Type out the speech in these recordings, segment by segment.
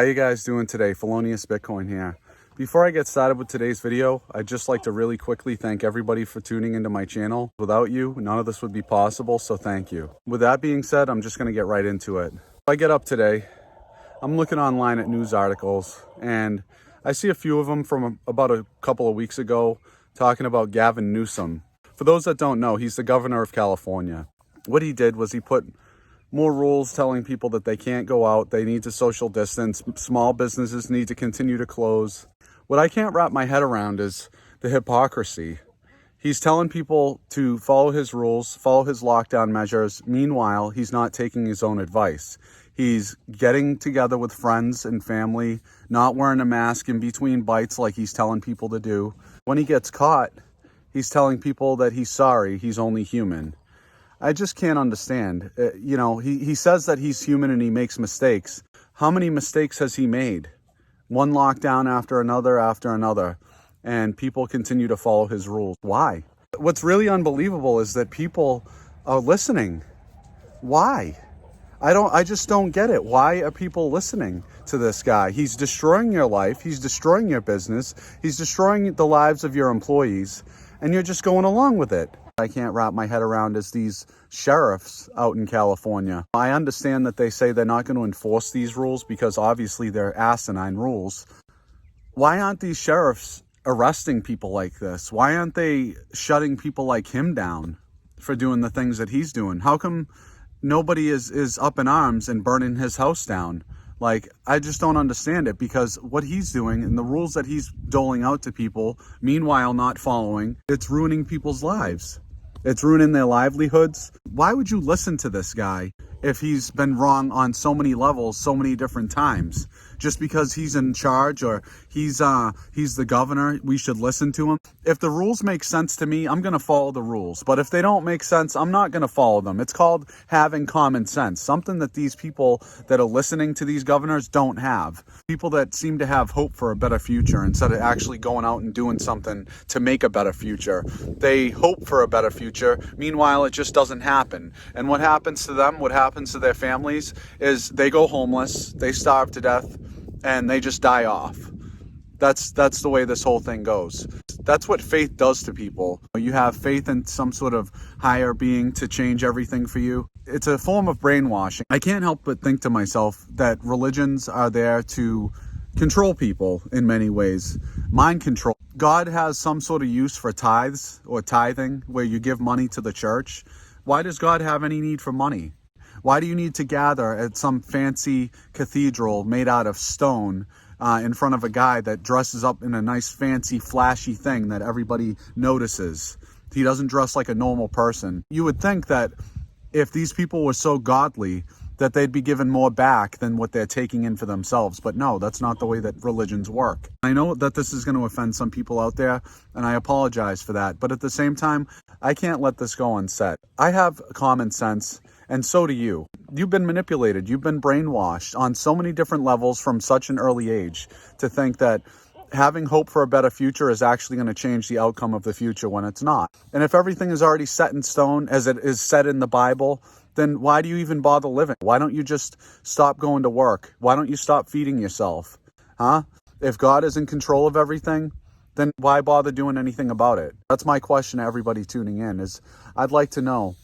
How you guys doing today? Felonious Bitcoin here. Before I get started with today's video, I'd just like to really quickly thank everybody for tuning into my channel. Without you, none of this would be possible, so thank you. With that being said, I'm just going to get right into it. I get up today, I'm looking online at news articles, and I see a few of them from about a couple of weeks ago talking about Gavin Newsom. For those that don't know, he's the governor of California. What he did was he put more rules telling people that they can't go out, they need to social distance, small businesses need to continue to close. What I can't wrap my head around is the hypocrisy. He's telling people to follow his rules, follow his lockdown measures. Meanwhile, he's not taking his own advice. He's getting together with friends and family, not wearing a mask in between bites like he's telling people to do. When he gets caught, he's telling people that he's sorry, he's only human. I just can't understand. He says that he's human and he makes mistakes. How many mistakes has he made? One lockdown after another, and people continue to follow his rules. Why? What's really unbelievable is that people are listening. Why? I just don't get it. Why are people listening to this guy? He's destroying your life. He's destroying your business. He's destroying the lives of your employees, and you're just going along with it. I can't wrap my head around is these sheriffs out in California. I understand that they say they're not going to enforce these rules because obviously they're asinine rules. Why aren't these sheriffs arresting people like this? Why aren't they shutting people like him down for doing the things that he's doing? How come nobody is up in arms and burning his house down? I just don't understand it, because what he's doing and the rules that he's doling out to people, meanwhile not following, it's ruining people's lives. It's ruining their livelihoods. Why would you listen to this guy if he's been wrong on so many levels, so many different times? Just because he's in charge or he's the governor, we should listen to him. If the rules make sense to me, I'm going to follow the rules. But if they don't make sense, I'm not going to follow them. It's called having common sense, something that these people that are listening to these governors don't have. People that seem to have hope for a better future instead of actually going out and doing something to make a better future. They hope for a better future. Meanwhile, it just doesn't happen. And what happens to them, what happens to their families, is they go homeless, they starve to death, and they just die off. That's the way this whole thing goes. That's what faith does to people. You have faith in some sort of higher being to change everything for you. It's a form of brainwashing. I can't help but think to myself that religions are there to control people in many ways. Mind control. God has some sort of use for tithes or tithing, where you give money to the church. Why does God have any need for money? Why do you need to gather at some fancy cathedral made out of stone in front of a guy that dresses up in a nice, fancy, flashy thing that everybody notices? He doesn't dress like a normal person. You would think that if these people were so godly, that they'd be given more back than what they're taking in for themselves. But no, that's not the way that religions work. I know that this is going to offend some people out there, and I apologize for that. But at the same time, I can't let this go unsaid. I have common sense, and so do you. You've been manipulated. You've been brainwashed on so many different levels from such an early age to think that having hope for a better future is actually going to change the outcome of the future when it's not. And if everything is already set in stone, as it is said in the Bible, then why do you even bother living? Why don't you just stop going to work? Why don't you stop feeding yourself? If God is in control of everything, then why bother doing anything about it? That's my question to everybody tuning in, is I'd like to know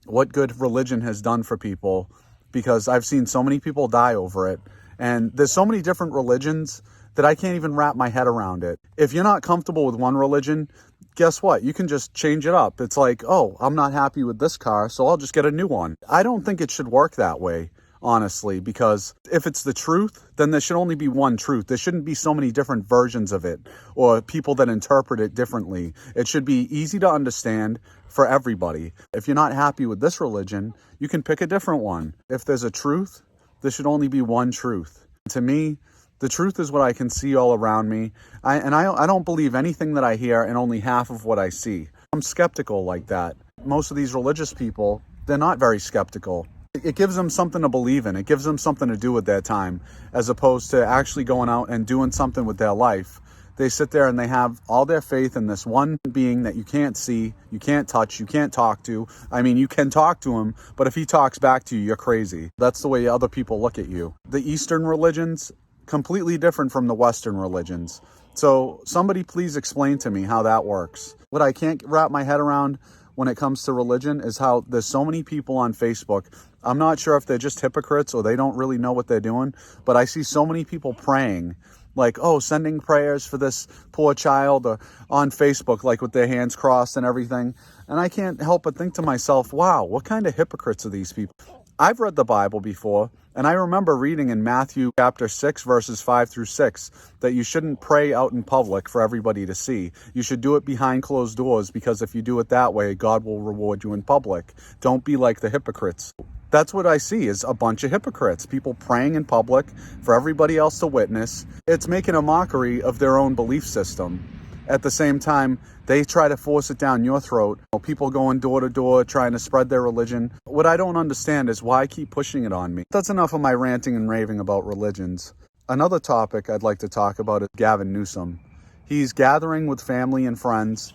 what good religion has done for people, because I've seen so many people die over it. And there's so many different religions that I can't even wrap my head around it. If you're not comfortable with one religion, guess what? You can just change it up. It's like, oh, I'm not happy with this car, so I'll just get a new one. I don't think it should work that way, honestly, because if it's the truth, then there should only be one truth. There shouldn't be so many different versions of it or people that interpret it differently. It should be easy to understand for everybody. If you're not happy with this religion, you can pick a different one. If there's a truth, there should only be one truth. To me, the truth is what I can see all around me. I don't believe anything that I hear and only half of what I see. I'm skeptical like that. Most of these religious people, they're not very skeptical. It gives them something to believe in. It gives them something to do with their time, as opposed to actually going out and doing something with their life they sit there and they have all their faith in this one being that you can't see, you can't touch, you can't talk to. I mean, you can talk to him, but if he talks back to you, you're crazy. That's the way other people look at you. The Eastern religions, completely different from the Western religions. So somebody please explain to me how that works. What I can't wrap my head around when it comes to religion is how there's so many people on Facebook. I'm not sure if they're just hypocrites or they don't really know what they're doing, but I see so many people praying, like, oh, sending prayers for this poor child, or on Facebook, like with their hands crossed and everything. And I can't help but think to myself, wow, what kind of hypocrites are these people? I've read the Bible before, and I remember reading in Matthew chapter 6, verses 5 through 6, that you shouldn't pray out in public for everybody to see. You should do it behind closed doors, because if you do it that way, God will reward you in public. Don't be like the hypocrites. That's what I see, is a bunch of hypocrites, people praying in public for everybody else to witness. It's making a mockery of their own belief system. At the same time, they try to force it down your throat. People going door to door trying to spread their religion. What I don't understand is why keep pushing it on me. That's enough of my ranting and raving about religions. Another topic I'd like to talk about is Gavin Newsom. He's gathering with family and friends,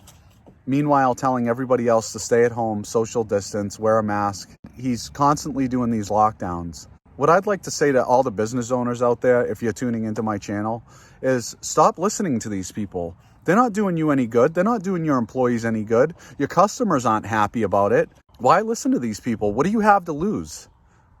meanwhile telling everybody else to stay at home, social distance, wear a mask. He's constantly doing these lockdowns. What I'd like to say to all the business owners out there, if you're tuning into my channel, is stop listening to these people. They're not doing you any good. They're not doing your employees any good. Your customers aren't happy about it. Why listen to these people? What do you have to lose?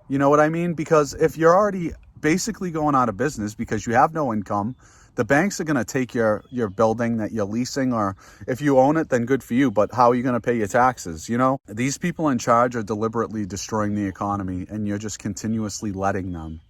You know what I mean? Because if you're already basically going out of business because you have no income, the banks are going to take your building that you're leasing, or if you own it, then good for you. But how are you going to pay your taxes? You know, these people in charge are deliberately destroying the economy, and you're just continuously letting them.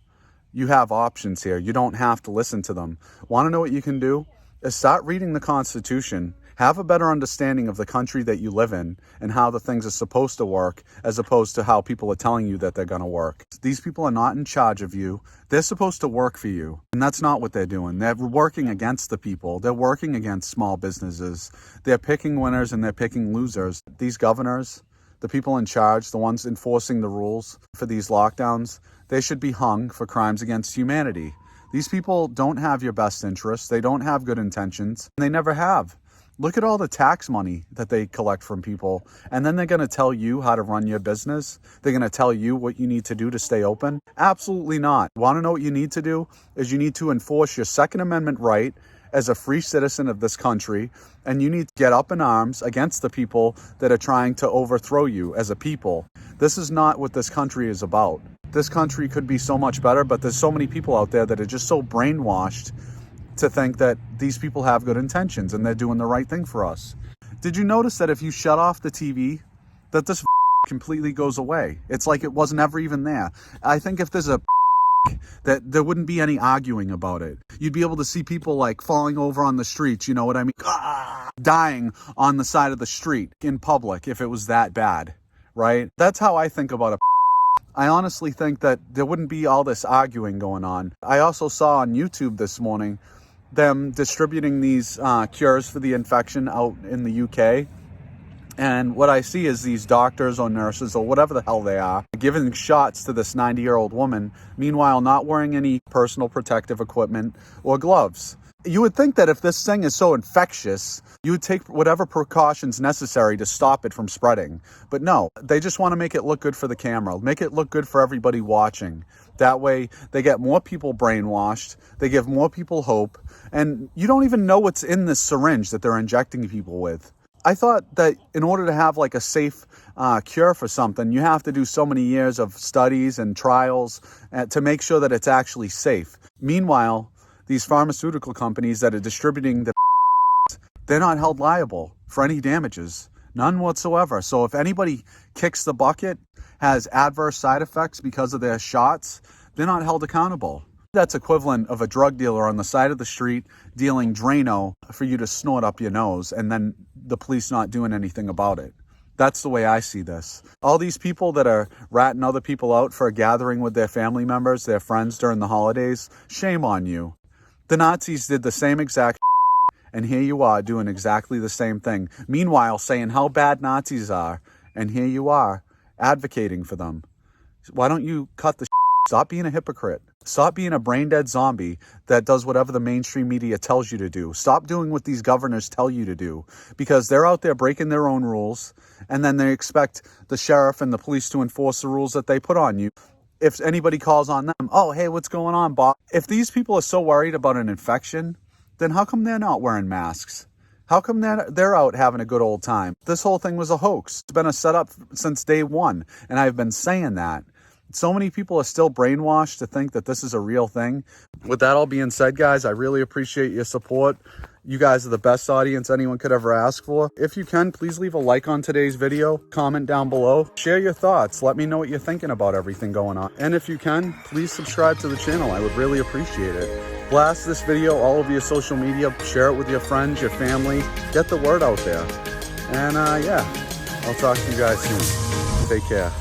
You have options here. You don't have to listen to them. Want to know what you can do? Is start reading the Constitution. Have a better understanding of the country that you live in and how the things are supposed to work, as opposed to how people are telling you that they're going to work. These people are not in charge of you. They're supposed to work for you, and that's not what they're doing. They're working against the people. They're working against small businesses. They're picking winners and they're picking losers. These governors, the people in charge, the ones enforcing the rules for these lockdowns, they should be hung for crimes against humanity. These people don't have your best interests. They don't have good intentions. And they never have. Look at all the tax money that they collect from people. And then they're going to tell you how to run your business. They're going to tell you what you need to do to stay open. Absolutely not. Want to know what you need to do? Is you need to enforce your Second Amendment right as a free citizen of this country. And you need to get up in arms against the people that are trying to overthrow you as a people. This is not what this country is about. This country could be so much better, but there's so many people out there that are just so brainwashed to think that these people have good intentions and they're doing the right thing for us. Did you notice that if you shut off the TV, that this completely goes away? It's like it wasn't ever even there. I think if there's a that there wouldn't be any arguing about it. You'd be able to see people like falling over on the streets, you know what I mean? Dying on the side of the street in public if it was that bad, right? That's how I think about it. I honestly think that there wouldn't be all this arguing going on. I also saw on YouTube this morning them distributing these cures for the infection out in the UK. And what I see is these doctors or nurses or whatever the hell they are giving shots to this 90-year-old woman, meanwhile not wearing any personal protective equipment or gloves. You would think that if this thing is so infectious, you would take whatever precautions necessary to stop it from spreading. But no, they just want to make it look good for the camera, make it look good for everybody watching. That way, they get more people brainwashed, they give more people hope, and you don't even know what's in this syringe that they're injecting people with. I thought that in order to have like a safe cure for something, you have to do so many years of studies and trials to make sure that it's actually safe. Meanwhile, these pharmaceutical companies that are distributing the they're not held liable for any damages, none whatsoever. So if anybody kicks the bucket, has adverse side effects because of their shots, they're not held accountable. That's equivalent of a drug dealer on the side of the street dealing Drano for you to snort up your nose and then the police not doing anything about it. That's the way I see this. All these people that are ratting other people out for gathering with their family members, their friends during the holidays, shame on you. The Nazis did the same exact and here you are doing exactly the same thing. Meanwhile, saying how bad Nazis are, and here you are advocating for them. Why don't you cut the Stop being a hypocrite. Stop being a brain dead zombie that does whatever the mainstream media tells you to do. Stop doing what these governors tell you to do, because they're out there breaking their own rules, and then they expect the sheriff and the police to enforce the rules that they put on you. If anybody calls on them, oh, hey, what's going on, Bob? If these people are so worried about an infection, then how come they're not wearing masks? How come they're out having a good old time? This whole thing was a hoax. It's been a setup since day one, and I've been saying that. So many people are still brainwashed to think that this is a real thing. With that all being said, guys, I really appreciate your support. You guys are the best audience anyone could ever ask for. If you can, please leave a like on today's video, comment down below, share your thoughts. Let me know what you're thinking about everything going on. And if you can, please subscribe to the channel. I would really appreciate it. Blast this video all over your social media, share it with your friends, your family, get the word out there. And yeah, I'll talk to you guys soon. Take care.